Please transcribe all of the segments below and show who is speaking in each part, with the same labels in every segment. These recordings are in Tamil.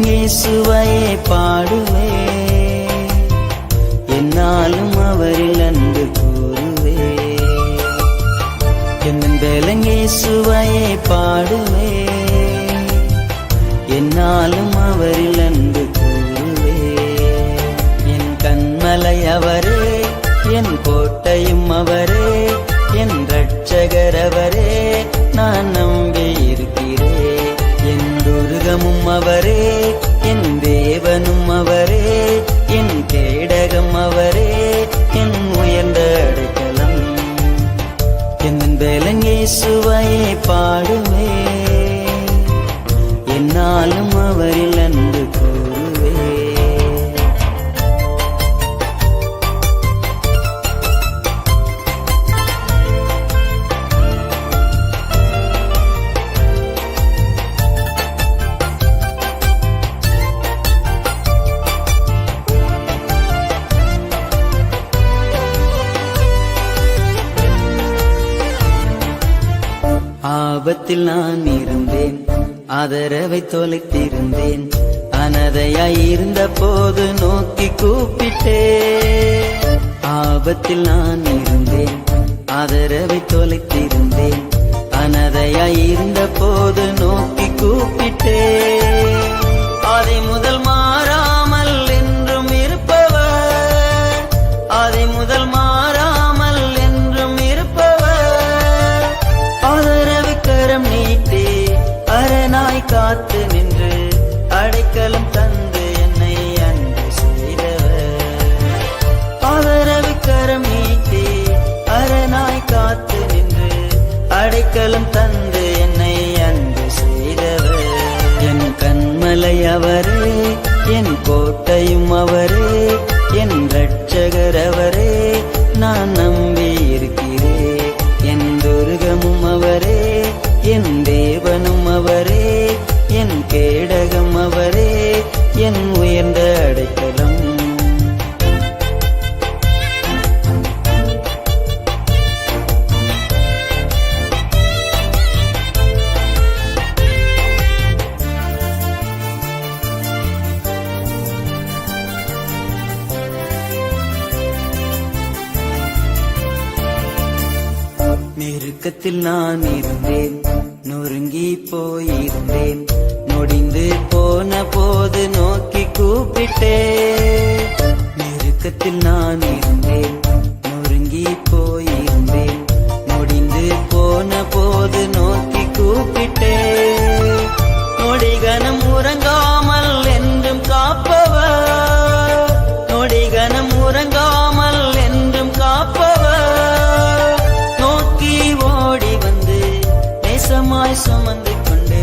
Speaker 1: வேலன் இயேசுவையே பாடுவே, என்னாலும் அவரில் அன்பு கூறுவே. என் வேலன் இயேசுவையே பாடுவே, என்னாலும் அவரில் அன்பு கூறுவே. என் கண்மலை அவரே, என் கோட்டையும் அவரே, என் இரட்சகர் அவரே, நான் நம்பி இருக்கிறேன். என் துர்கமும் அவரே, என் தேவனும் அவரே, என் கேடகம் அவரே, என் உயர்ந்த அடைக்கலம். என் வேலன் இயேசுவையே பாடுவே, என்னாலும் அவரில் அன்பு கூறுவே. ஆபத்தில் நான் இருந்தேன், ஆதரவை தொலைத்திருந்தேன். அனதையாயிருந்த போது நோக்கி கூப்பிட்டேன். ஆபத்தில் நான் இருந்தேன், ஆதரவை தொலைத்திருந்தேன். அனதையாயிருந்த போது நோக்கி கூப்பிட்டேன். அதை முதல் மாறாமல் என்றும் இருப்பவர், அதை முதல் மாறாமல் என்றும் இருப்பவர். ஆதரவு கரம் நீட்டி அரணாய் காத்து நின்று அடைக்கலம் தந்து என்னை அன்பு செய்தவர். ஆதரவு கரம் நீட்டி அரணாய் காத்து நின்று அடைக்கலம் தந்து என்னை அன்பு செய்தவர். என் கண்மலை அவரே, என் கோட்டையும் அவரே, என் இரட்சகர் அவரே, நான் நம்பி இருக்கிறேன். என் துர்கமும் அவரே, என் தேவனும் அவரே, என் கேடகம் அவரே, என் உயர்ந்த அடைக்கலம். நெருக்கத்தில் நான் இருந்தேன், நொறுங்கி போயிருந்தேன். நொடிந்து போன போது நோக்கி கூப்பிட்டேன். நெருக்கத்தில் நான் இருந்தேன், நொறுங்கி போயிருந்தேன். நொடிந்து போன போது நோக்கி கூப்பிட்டேன். நொடிகனம் உறங்காமல் என்றும் காப்பவர், நொடிகனம் உறங்காமல் என்றும் காப்பவர். நோக்கி ஓடி வந்து நேசமாய் சுமந்து கொண்டு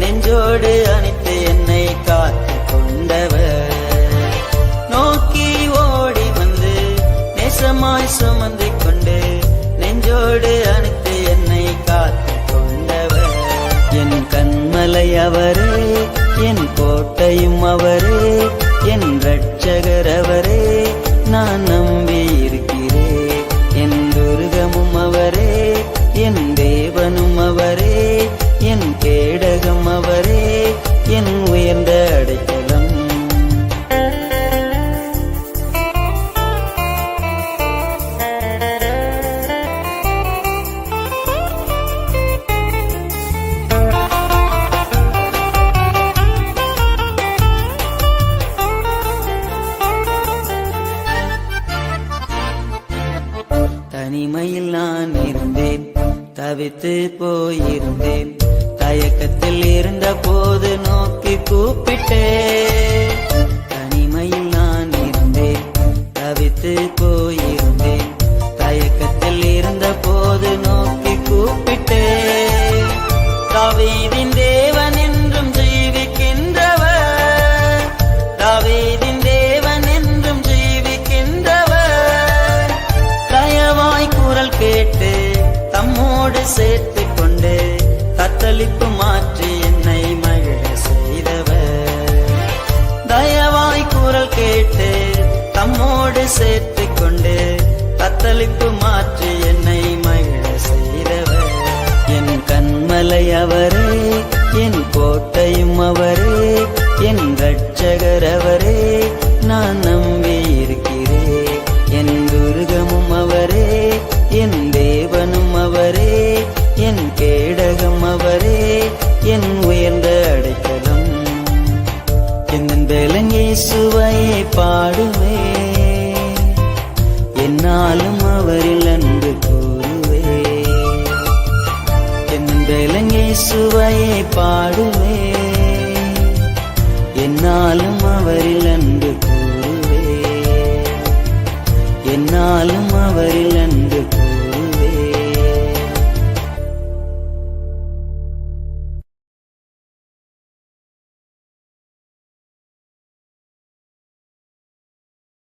Speaker 1: நெஞ்சோடு அணைத்து என்னை காத்து கொண்டவர். நோக்கி ஓடி வந்து நேசமாய் சுமந்து கொண்டு நெஞ்சோடு அணைத்து என்னை காத்து கொண்டவர். என் கண்மலை அவரே, என் கோட்டையும் அவரே, என் இரட்சகர் அவரே, நான் நம்பி இருக்கிறேன். என் துர்கமும் அவரே, என் தேவனும் அவரே, என் கேடகம் அவரே, என் உயர்ந்த அடைக்கலம். தனிமையில் நான் இருந்தேன், தவித்து போயிருந்தேன். தயக்கத்தில் இருந்த போது நோக்கி கூப்பிட்டேன். தனிமையில் நான் இருந்தேன், தவித்து போயிருந்தேன். தயக்கத்தில் இருந்த போது நோக்கி கூப்பிட்டேன். தாவீதின் தேவன் என்றும் ஜீவிக்கின்றவர், தாவீதின் தேவன் என்றும் ஜீவிக்கின்றவர். தயவாய் குரல் கேட்டு தம்மோடு சேர்த்து கொண்டு தத்தளிப்பு மாற்றி என்னை மகிழ செய்தவர். தயவாய் குரல் கேட்டு தம்மோடு சேர்த்து கொண்டு தத்தளிப்பு மாற்றி என்னை மகிழ செய்தவர். என் கண்மலை அவரே, என் கோட்டையும் அவரே, என் இயேசுவையே பாடுவே, என்னாலும் அவரில்